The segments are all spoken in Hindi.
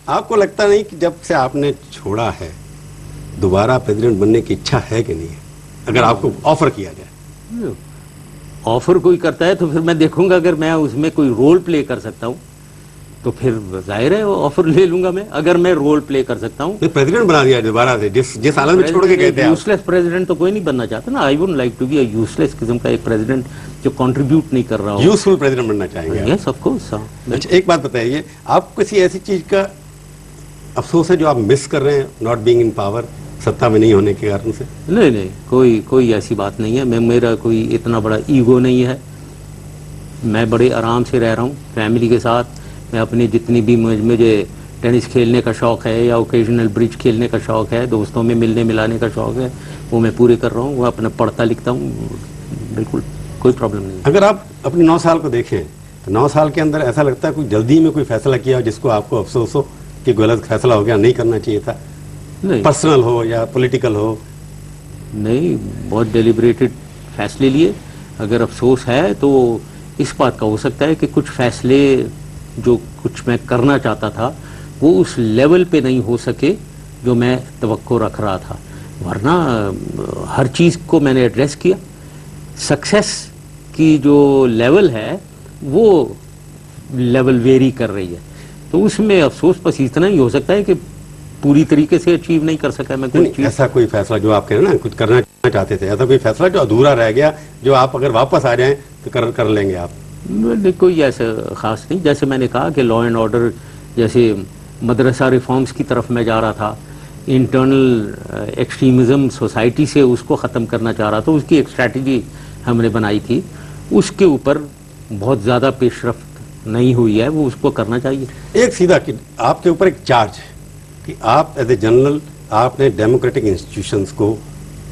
आपको लगता नहीं कि जब से आपने छोड़ा है दोबारा प्रेसिडेंट बनने की इच्छा है कि नहीं है, अगर आपको ऑफर किया जाए? ऑफर कोई करता है तो फिर मैं देखूंगा, अगर मैं उसमें कोई रोल प्ले कर सकता हूँ तो फिर जाहिर है ऑफर ले लूंगा मैं, अगर मैं रोल प्ले कर सकता हूँ। प्रेसिडेंट बना दिया दोबारा से, जिस हालत में छोड़ के गए थे आप। यूजलेस प्रेसिडेंट तो कोई नहीं बनना चाहता ना। I would like to be a useless किस्म का एक प्रेसिडेंट जो कंट्रीब्यूट नहीं कर रहा हो। यूजफुल प्रेसिडेंट बनना चाहेंगे? Yes of course. अच्छा, एक बात बताइए, आप किसी ऐसी चीज का अफसोस है जो आप मिस कर रहे हैं, नॉट बीइंग इन पावर, सत्ता में नहीं होने के कारण से? नहीं नहीं, कोई ऐसी बात नहीं है। मेरा कोई इतना बड़ा ईगो नहीं है। मैं बड़े आराम से रह रहा हूँ फैमिली के साथ। मैं अपनी जितनी भी मुझे टेनिस खेलने का शौक है या ओकेजनल ब्रिज खेलने का शौक है, दोस्तों में मिलने मिलाने का शौक है, वो मैं पूरे कर रहा हूँ। वो अपना पढ़ता लिखता हूँ, बिल्कुल कोई प्रॉब्लम नहीं। अगर आप अपने 9 साल को देखें तो 9 साल के अंदर ऐसा लगता है कोई जल्दी में कोई फैसला किया जिसको आपको अफसोस हो कि गलत फैसला हो गया, नहीं करना चाहिए था? नहीं, पर्सनल हो या पॉलिटिकल हो? नहीं, बहुत डेलिब्रेटेड फैसले लिए। अगर अफसोस है तो इस बात का हो सकता है कि कुछ फैसले जो कुछ मैं करना चाहता था वो उस लेवल पे नहीं हो सके जो मैं तवक्को रख रहा था, वरना हर चीज़ को मैंने एड्रेस किया। सक्सेस की जो लेवल है वो लेवल वेरी कर रही है, तो उसमें अफसोस बस इतना ही हो सकता है कि पूरी तरीके से अचीव नहीं कर सका मैं कोई चीज। ऐसा कोई फैसला जो आप कह रहे हैं ना कुछ करना चाहते थे, ऐसा कोई फैसला जो अधूरा रह गया जो आप अगर वापस आ जाएं तो कर लेंगे आप? नहीं, कोई ऐसा खास नहीं। जैसे मैंने कहा कि लॉ एंड ऑर्डर, जैसे मदरसा रिफॉर्म्स की तरफ मैं जा रहा था, इंटरनल एक्सट्रीमिज्म सोसाइटी से उसको ख़त्म करना चाह रहा था, उसकी एक स्ट्रैटेजी हमने बनाई थी। उसके ऊपर बहुत ज़्यादा पेशरफ्त नहीं हुई है, वो उसको करना चाहिए। एक सीधा कि आपके ऊपर एक चार्ज है कि आप एज ए जनरल आपने डेमोक्रेटिक इंस्टीट्यूशंस को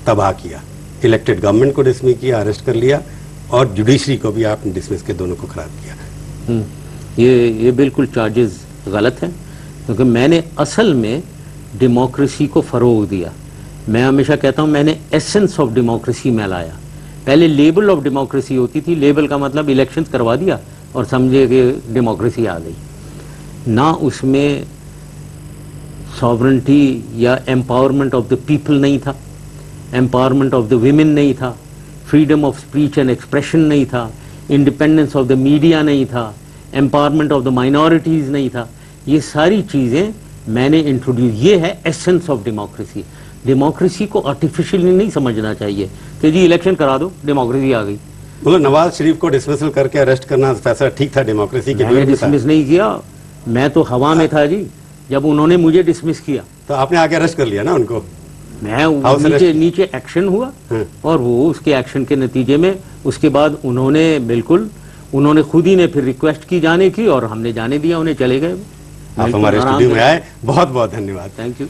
तबाह किया, इलेक्टेड गवर्नमेंट को डिसमिस किया, अरेस्ट कर लिया, और जुडिशरी को भी आपने डिसमिस के, दोनों को खराब किया। ये बिल्कुल चार्जेस गलत हैं, क्योंकि मैंने असल में डेमोक्रेसी को फ़रोग दिया। मैं हमेशा कहता हूँ मैंने एसेंस ऑफ डेमोक्रेसी में लाया। पहले लेबल ऑफ डेमोक्रेसी होती थी, लेबल का मतलब इलेक्शंस करवा दिया और समझे कि डेमोक्रेसी आ गई ना। उसमें सॉवरेंटी या एम्पावरमेंट ऑफ द पीपल नहीं था, एम्पावरमेंट ऑफ द विमेन नहीं था, freedom of speech and expression नहीं था, इंडिपेंडेंस ऑफ द मीडिया नहीं था, एम्पावरमेंट ऑफ द माइनॉरिटीज़ नहीं था। ये सारी चीज़ें मैंने इंट्रोड्यूस, ये है एसेंस ऑफ डेमोक्रेसी। डेमोक्रेसी को आर्टिफिशियली नहीं समझना चाहिए कि जी इलेक्शन करा दो डेमोक्रेसी आ गई। मतलब नवाज शरीफ को डिसमिसल करके अरेस्ट करना फैसला ठीक था डेमोक्रेसी के? मैंने डिसमिस नहीं किया, मैं तो हवा में था जी जब उन्होंने मुझे डिसमिस किया। तो आपने आके अरेस्ट कर लिया ना उनको? मैं नीचे एक्शन हुआ और वो उसके एक्शन के नतीजे में उसके बाद उन्होंने खुद ही ने फिर रिक्वेस्ट की जाने की और हमने जाने दिया, उन्हें चले गए। आप हमारे स्टूडियो में आए, बहुत बहुत धन्यवाद। Thank you.